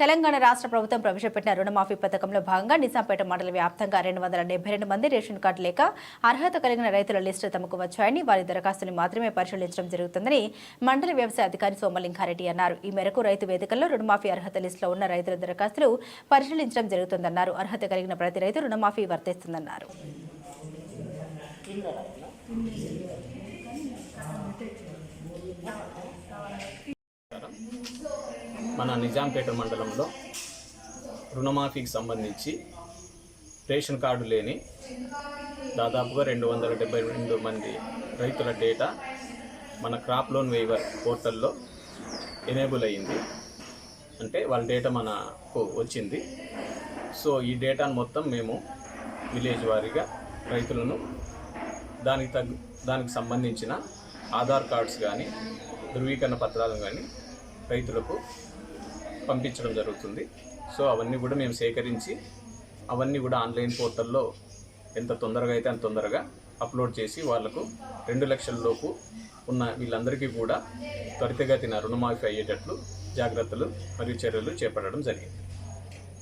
తెలంగాణ రాష్ట్ర ప్రభుత్వం ప్రవేశపెట్టిన రుణమాఫీ పథకంలో భాగంగా నిజాంపేట మండల వ్యాప్తంగా 272 మంది రేషన్ కార్డు లేక అర్హత కలిగిన రైతుల లిస్టు తమకు వచ్చాయని వారి దరఖాస్తుని మాత్రమే పరిశీలించడం జరుగుతుందని మండల వ్యవసాయ అధికారి సోమలింగారెడ్డి అన్నారు. ఈ మేరకు రైతు వేదికల్లో రుణమాఫీ అర్హత లిస్టులో ఉన్న రైతుల దరఖాస్తులు పరిశీలించడం జరుగుతుందన్నారు. అర్హత కలిగిన ప్రతి రైతు రుణమాఫీ వర్తిస్తుందన్నారు. మన నిజాంపేట మండలంలో రుణమాఫీకి సంబంధించి రేషన్ కార్డు లేని దాదాపుగా 272 మంది రైతుల డేటా మన క్రాప్ లోన్ వేవర్ పోర్టల్లో ఎనేబుల్ అయ్యింది. అంటే వాళ్ళ డేటా మనకు వచ్చింది. సో ఈ డేటాను మొత్తం మేము విలేజ్ వారీగా రైతులను దానికి సంబంధించిన ఆధార్ కార్డ్స్ కానీ ధృవీకరణ పత్రాలను కానీ రైతులకు పంపించడం జరుగుతుంది. సో అవన్నీ కూడా మేము సేకరించి అవన్నీ కూడా ఆన్లైన్ పోర్టల్లో ఎంత తొందరగా అయితే అంత తొందరగా అప్లోడ్ చేసి వాళ్లకు 2 లక్షల లోపు ఉన్న వీళ్ళందరికీ కూడా త్వరితగతిన రుణమాఫీ అయ్యేటట్లు జాగ్రత్తలు మరియు చర్యలు చేపట్టడం జరిగింది.